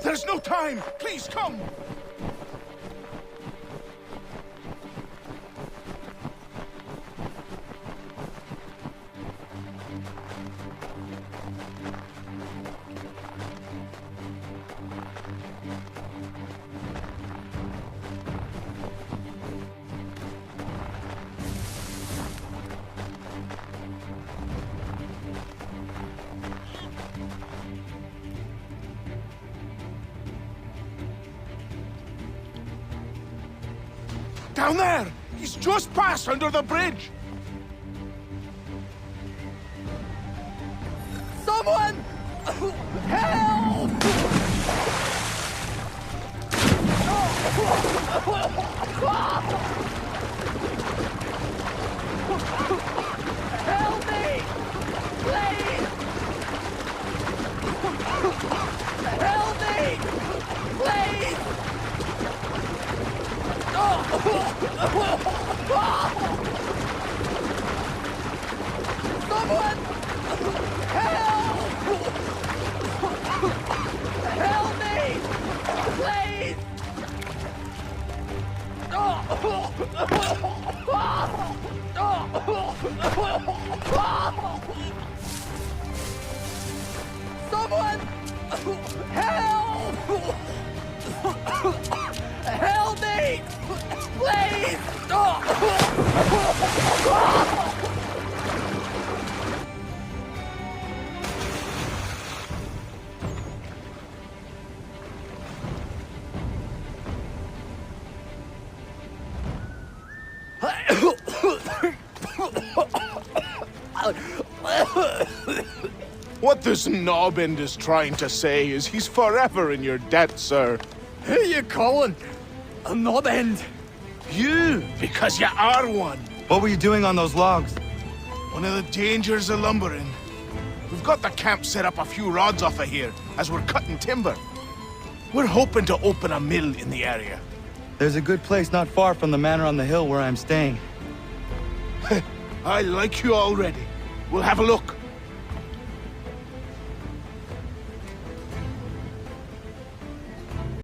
There's no time! Please come! Down there! He's just passed under the bridge! Someone! Help! Help me! Please! Help me! Please! Someone! Help! Help me! Please! Someone! Help! Help me! Please! What this knob-end is trying to say is he's forever in your debt, sir. Who are you calling? A knob end? You, because you are one. What were you doing on those logs? One of the dangers of lumbering. We've got the camp set up a few rods off of here, as we're cutting timber. We're hoping to open a mill in the area. There's a good place not far from the manor on the hill where I'm staying. I like you already. We'll have a look.